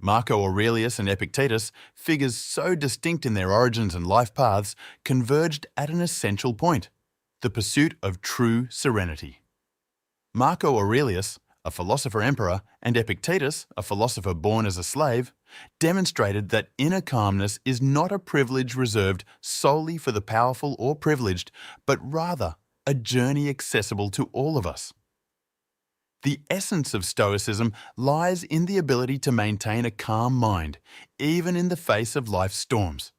Marcus Aurelius and Epictetus, figures so distinct in their origins and life paths, converged at an essential point: the pursuit of true serenity. Marcus Aurelius, a philosopher-emperor, and Epictetus, a philosopher born as a slave, demonstrated that inner calmness is not a privilege reserved solely for the powerful or privileged, but rather a journey accessible to all of us. The essence of Stoicism lies in the ability to maintain a calm mind, even in the face of life's storms.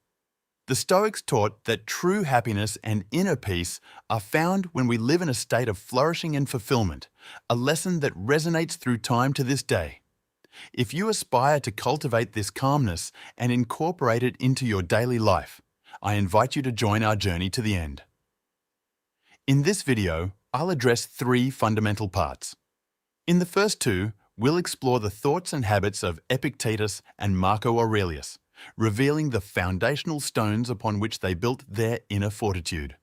The Stoics taught that true happiness and inner peace are found when we live in a state of flourishing and fulfillment, a lesson that resonates through time to this day. If you aspire to cultivate this calmness and incorporate it into your daily life, I invite you to join our journey to the end. In this video, I'll address 3 fundamental parts. In the first 2, we'll explore the thoughts and habits of Epictetus and Marcus Aurelius, revealing the foundational stones upon which they built their inner fortitude.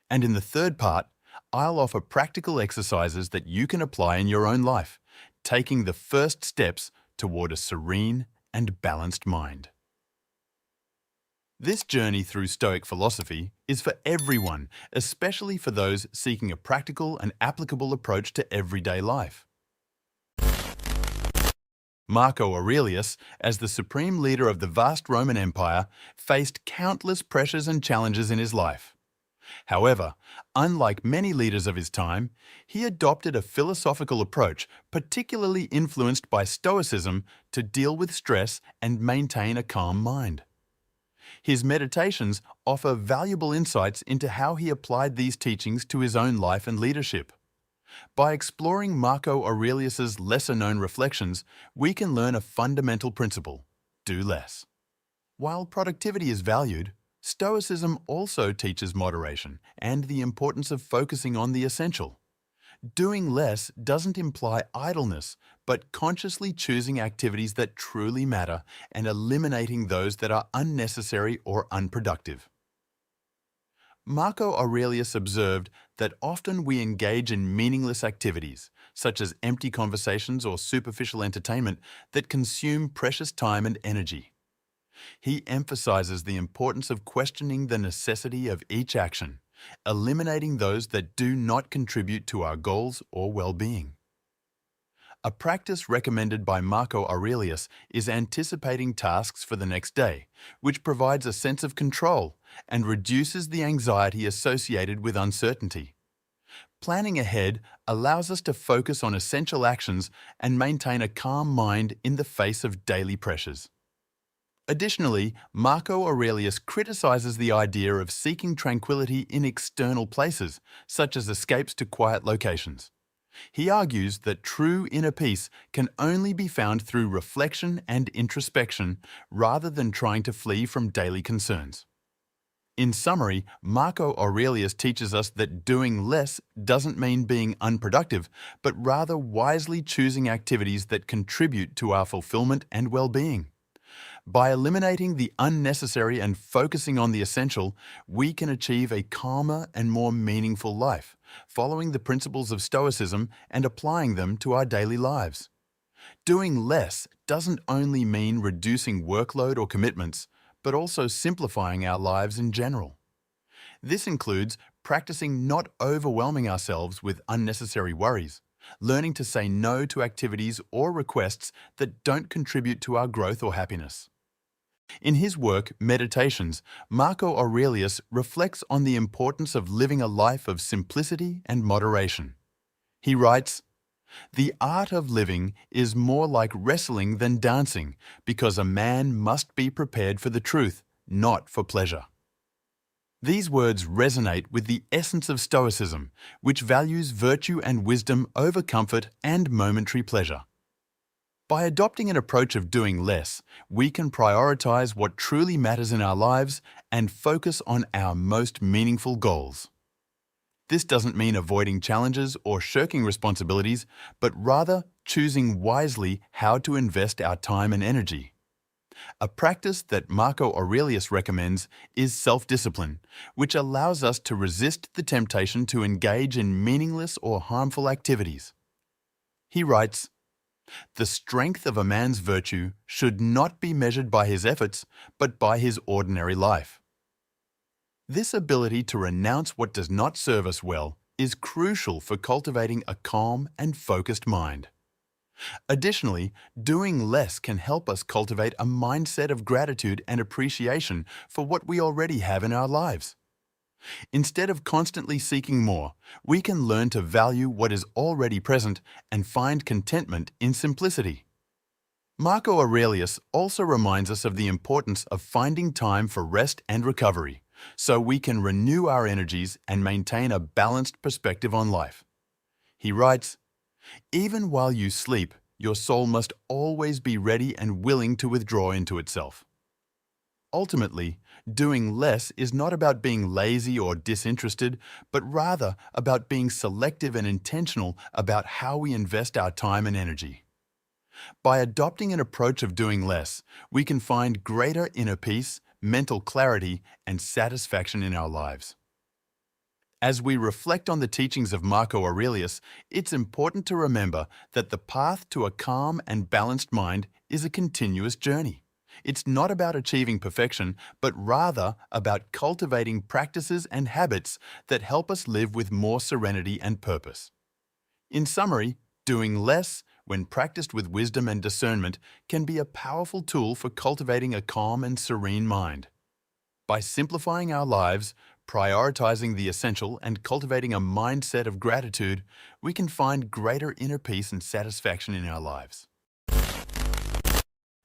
And in the third part, I'll offer practical exercises that you can apply in your own life, taking the first steps toward a serene and balanced mind. This journey through Stoic philosophy is for everyone, especially for those seeking a practical and applicable approach to everyday life. Marcus Aurelius, as the supreme leader of the vast Roman Empire, faced countless pressures and challenges in his life. However, unlike many leaders of his time, he adopted a philosophical approach particularly influenced by Stoicism to deal with stress and maintain a calm mind. His meditations offer valuable insights into how he applied these teachings to his own life and leadership. By exploring Marcus Aurelius's lesser-known reflections, we can learn a fundamental principle: do less. While productivity is valued, Stoicism also teaches moderation and the importance of focusing on the essential. Doing less doesn't imply idleness, but consciously choosing activities that truly matter and eliminating those that are unnecessary or unproductive. Marcus Aurelius observed that often we engage in meaningless activities, such as empty conversations or superficial entertainment, that consume precious time and energy. He emphasizes the importance of questioning the necessity of each action, eliminating those that do not contribute to our goals or well-being. A practice recommended by Marcus Aurelius is anticipating tasks for the next day, which provides a sense of control and reduces the anxiety associated with uncertainty. Planning ahead allows us to focus on essential actions and maintain a calm mind in the face of daily pressures. Additionally, Marcus Aurelius criticizes the idea of seeking tranquility in external places, such as escapes to quiet locations. He argues that true inner peace can only be found through reflection and introspection rather than trying to flee from daily concerns. In summary, Marcus Aurelius teaches us that doing less doesn't mean being unproductive, but rather wisely choosing activities that contribute to our fulfillment and well-being. By eliminating the unnecessary and focusing on the essential, we can achieve a calmer and more meaningful life, following the principles of Stoicism and applying them to our daily lives. Doing less doesn't only mean reducing workload or commitments, but also simplifying our lives in general. This includes practicing not overwhelming ourselves with unnecessary worries, learning to say no to activities or requests that don't contribute to our growth or happiness. In his work, Meditations, Marcus Aurelius reflects on the importance of living a life of simplicity and moderation. He writes, "The art of living is more like wrestling than dancing, because a man must be prepared for the truth, not for pleasure." These words resonate with the essence of Stoicism, which values virtue and wisdom over comfort and momentary pleasure. By adopting an approach of doing less, we can prioritize what truly matters in our lives and focus on our most meaningful goals. This doesn't mean avoiding challenges or shirking responsibilities, but rather choosing wisely how to invest our time and energy. A practice that Marcus Aurelius recommends is self-discipline, which allows us to resist the temptation to engage in meaningless or harmful activities. He writes, The strength of a man's virtue should not be measured by his efforts, but by his ordinary life. This ability to renounce what does not serve us well is crucial for cultivating a calm and focused mind. Additionally, doing less can help us cultivate a mindset of gratitude and appreciation for what we already have in our lives. Instead of constantly seeking more, we can learn to value what is already present and find contentment in simplicity. Marcus Aurelius also reminds us of the importance of finding time for rest and recovery, so we can renew our energies and maintain a balanced perspective on life. He writes, "Even while you sleep, your soul must always be ready and willing to withdraw into itself." Ultimately, doing less is not about being lazy or disinterested, but rather about being selective and intentional about how we invest our time and energy. By adopting an approach of doing less, we can find greater inner peace, mental clarity, and satisfaction in our lives. As we reflect on the teachings of Marcus Aurelius, it's important to remember that the path to a calm and balanced mind is a continuous journey. It's not about achieving perfection, but rather about cultivating practices and habits that help us live with more serenity and purpose. In summary, doing less, when practiced with wisdom and discernment, can be a powerful tool for cultivating a calm and serene mind. By simplifying our lives, prioritizing the essential, and cultivating a mindset of gratitude, we can find greater inner peace and satisfaction in our lives.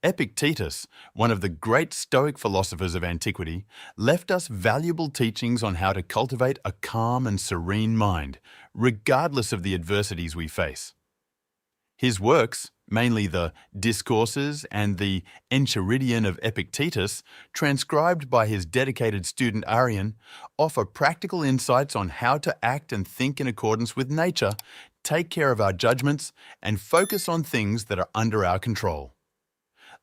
Epictetus, one of the great Stoic philosophers of antiquity, left us valuable teachings on how to cultivate a calm and serene mind, regardless of the adversities we face. His works, mainly the Discourses and the Enchiridion of Epictetus, transcribed by his dedicated student Arrian, offer practical insights on how to act and think in accordance with nature, take care of our judgments, and focus on things that are under our control.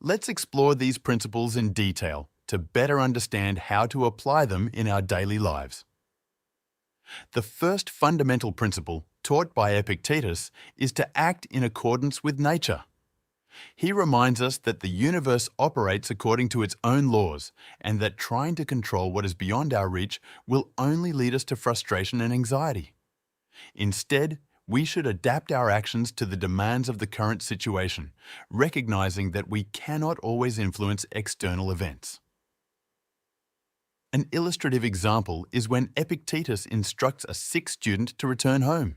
Let's explore these principles in detail to better understand how to apply them in our daily lives. The first fundamental principle taught by Epictetus is to act in accordance with nature. He reminds us that the universe operates according to its own laws, and that trying to control what is beyond our reach will only lead us to frustration and anxiety. Instead, we should adapt our actions to the demands of the current situation, recognizing that we cannot always influence external events. An illustrative example is when Epictetus instructs a sick student to return home.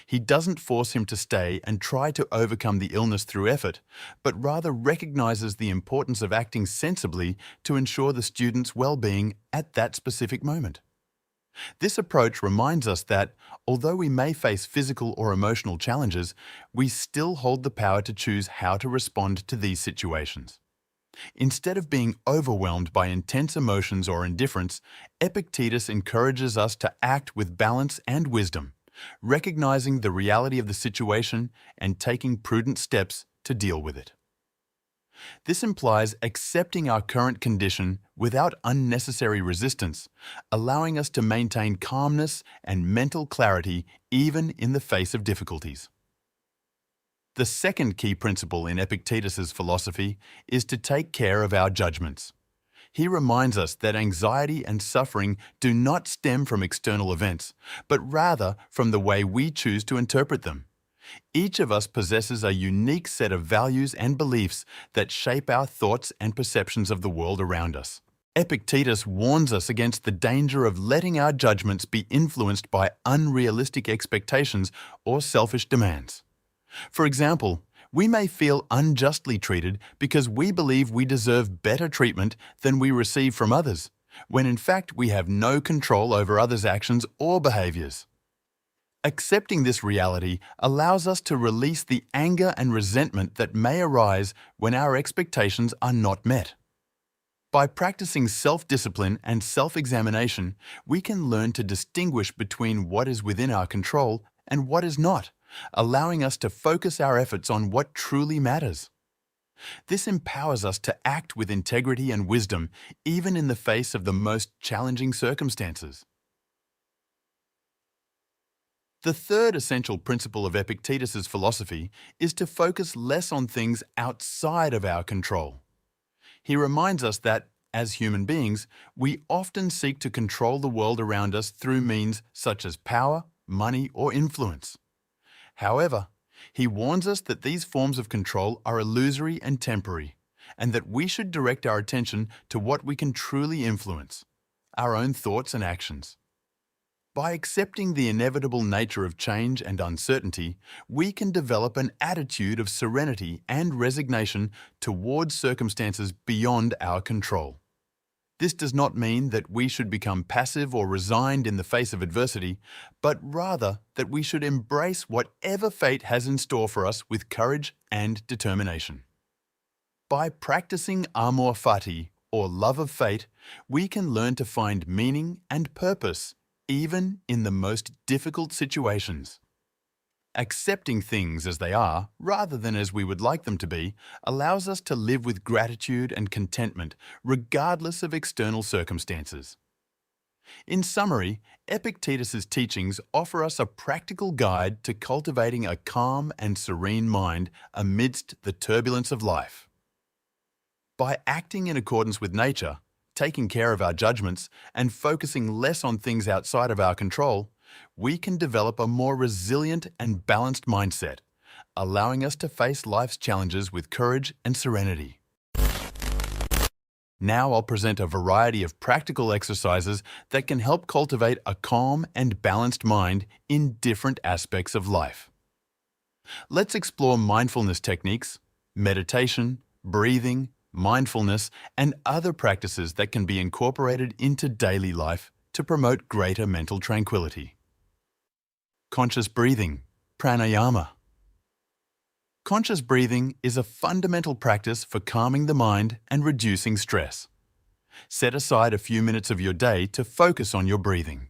He doesn't force him to stay and try to overcome the illness through effort, but rather recognizes the importance of acting sensibly to ensure the student's well-being at that specific moment. This approach reminds us that, although we may face physical or emotional challenges, we still hold the power to choose how to respond to these situations. Instead of being overwhelmed by intense emotions or indifference, Epictetus encourages us to act with balance and wisdom, recognizing the reality of the situation and taking prudent steps to deal with it. This implies accepting our current condition without unnecessary resistance, allowing us to maintain calmness and mental clarity even in the face of difficulties. The second key principle in Epictetus's philosophy is to take care of our judgments. He reminds us that anxiety and suffering do not stem from external events, but rather from the way we choose to interpret them. Each of us possesses a unique set of values and beliefs that shape our thoughts and perceptions of the world around us. Epictetus warns us against the danger of letting our judgments be influenced by unrealistic expectations or selfish demands. For example, we may feel unjustly treated because we believe we deserve better treatment than we receive from others, when in fact we have no control over others' actions or behaviors. Accepting this reality allows us to release the anger and resentment that may arise when our expectations are not met. By practicing self-discipline and self-examination, we can learn to distinguish between what is within our control and what is not, allowing us to focus our efforts on what truly matters. This empowers us to act with integrity and wisdom, even in the face of the most challenging circumstances. The third essential principle of Epictetus's philosophy is to focus less on things outside of our control. He reminds us that, as human beings, we often seek to control the world around us through means such as power, money, or influence. However, he warns us that these forms of control are illusory and temporary, and that we should direct our attention to what we can truly influence, our own thoughts and actions. By accepting the inevitable nature of change and uncertainty, we can develop an attitude of serenity and resignation towards circumstances beyond our control. This does not mean that we should become passive or resigned in the face of adversity, but rather that we should embrace whatever fate has in store for us with courage and determination. By practicing amor fati, or love of fate, we can learn to find meaning and purpose even in the most difficult situations. Accepting things as they are, rather than as we would like them to be, allows us to live with gratitude and contentment, regardless of external circumstances. In summary, Epictetus's teachings offer us a practical guide to cultivating a calm and serene mind amidst the turbulence of life. By acting in accordance with nature, taking care of our judgments, and focusing less on things outside of our control, we can develop a more resilient and balanced mindset, allowing us to face life's challenges with courage and serenity. Now I'll present a variety of practical exercises that can help cultivate a calm and balanced mind in different aspects of life. Let's explore mindfulness techniques, meditation, breathing, mindfulness, and other practices that can be incorporated into daily life to promote greater mental tranquility. Conscious breathing, pranayama. Conscious breathing is a fundamental practice for calming the mind and reducing stress. Set aside a few minutes of your day to focus on your breathing.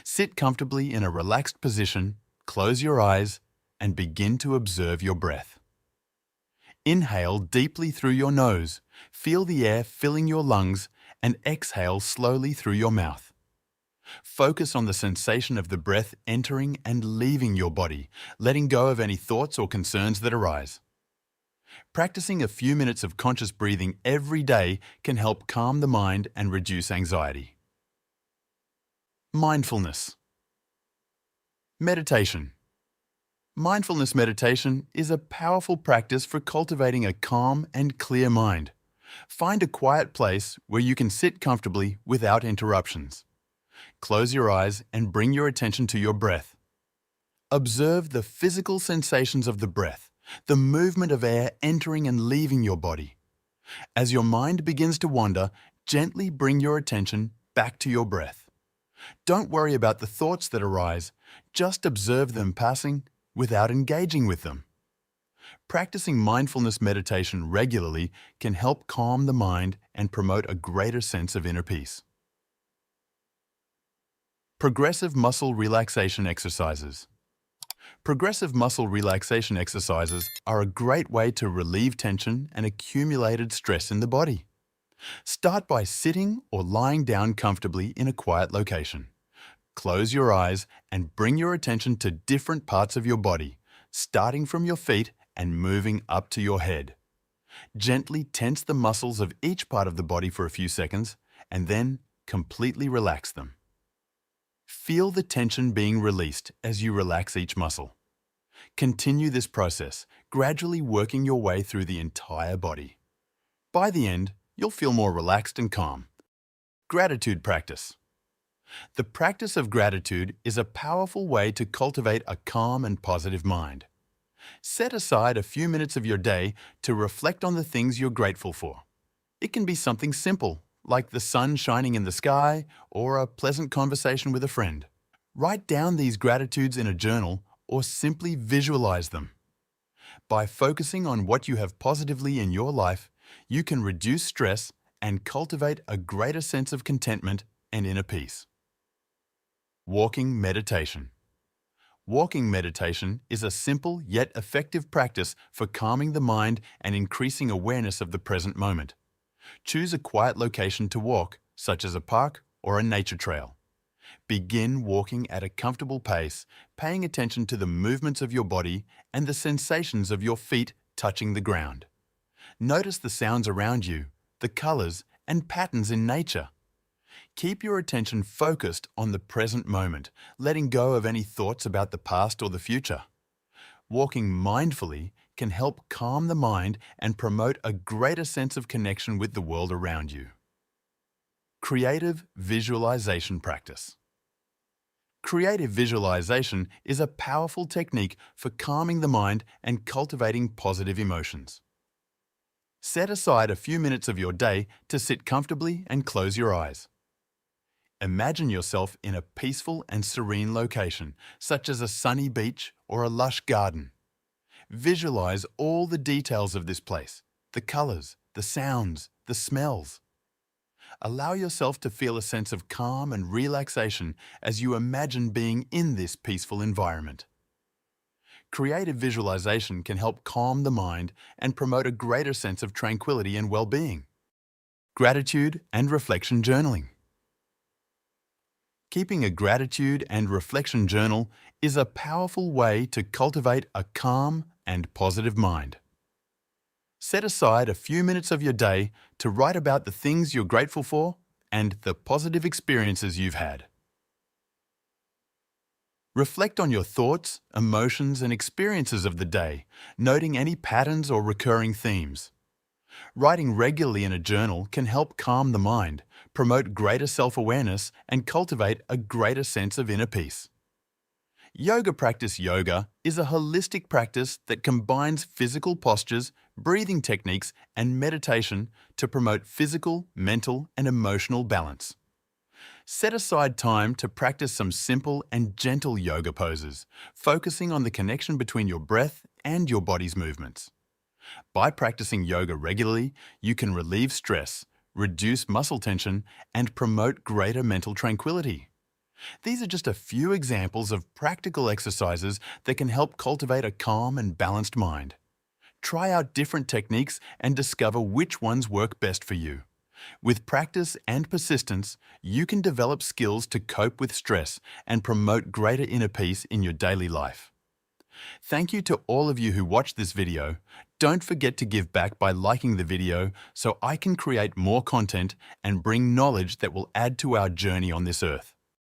Sit comfortably in a relaxed position, close your eyes, and begin to observe your breath. Inhale deeply through your nose, feel the air filling your lungs, and exhale slowly through your mouth. Focus on the sensation of the breath entering and leaving your body, letting go of any thoughts or concerns that arise. Practicing a few minutes of conscious breathing every day can help calm the mind and reduce anxiety. Mindfulness. Meditation. Mindfulness meditation is a powerful practice for cultivating a calm and clear mind. Find a quiet place where you can sit comfortably without interruptions. Close your eyes and bring your attention to your breath. Observe the physical sensations of the breath, the movement of air entering and leaving your body. As your mind begins to wander, gently bring your attention back to your breath. Don't worry about the thoughts that arise, just observe them passing without engaging with them. Practicing mindfulness meditation regularly can help calm the mind and promote a greater sense of inner peace. Progressive muscle relaxation exercises. Progressive muscle relaxation exercises are a great way to relieve tension and accumulated stress in the body. Start by sitting or lying down comfortably in a quiet location. Close your eyes and bring your attention to different parts of your body, starting from your feet and moving up to your head. Gently tense the muscles of each part of the body for a few seconds and then completely relax them. Feel the tension being released as you relax each muscle. Continue this process, gradually working your way through the entire body. By the end, you'll feel more relaxed and calm. Gratitude practice. The practice of gratitude is a powerful way to cultivate a calm and positive mind. Set aside a few minutes of your day to reflect on the things you're grateful for. It can be something simple, like the sun shining in the sky or a pleasant conversation with a friend. Write down these gratitudes in a journal or simply visualize them. By focusing on what you have positively in your life, you can reduce stress and cultivate a greater sense of contentment and inner peace. Walking meditation. Walking meditation is a simple yet effective practice for calming the mind and increasing awareness of the present moment. Choose a quiet location to walk, such as a park or a nature trail. Begin walking at a comfortable pace, paying attention to the movements of your body and the sensations of your feet touching the ground. Notice the sounds around you, the colors and patterns in nature. Keep your attention focused on the present moment, letting go of any thoughts about the past or the future. Walking mindfully can help calm the mind and promote a greater sense of connection with the world around you. Creative visualization practice. Creative visualization is a powerful technique for calming the mind and cultivating positive emotions. Set aside a few minutes of your day to sit comfortably and close your eyes. Imagine yourself in a peaceful and serene location, such as a sunny beach or a lush garden. Visualize all the details of this place, the colors, the sounds, the smells. Allow yourself to feel a sense of calm and relaxation as you imagine being in this peaceful environment. Creative visualization can help calm the mind and promote a greater sense of tranquility and well-being. Gratitude and reflection journaling. Keeping a gratitude and reflection journal is a powerful way to cultivate a calm and positive mind. Set aside a few minutes of your day to write about the things you're grateful for and the positive experiences you've had. Reflect on your thoughts, emotions, and experiences of the day, noting any patterns or recurring themes. Writing regularly in a journal can help calm the mind, promote greater self-awareness, and cultivate a greater sense of inner peace. Yoga practice yoga is a holistic practice that combines physical postures, breathing techniques, and meditation to promote physical, mental, and emotional balance. Set aside time to practice some simple and gentle yoga poses, focusing on the connection between your breath and your body's movements. By practicing yoga regularly, you can relieve stress, reduce muscle tension, and promote greater mental tranquility. These are just a few examples of practical exercises that can help cultivate a calm and balanced mind. Try out different techniques and discover which ones work best for you. With practice and persistence, you can develop skills to cope with stress and promote greater inner peace in your daily life. Thank you to all of you who watched this video. Don't forget to give back by liking the video so I can create more content and bring knowledge that will add to our journey on this earth.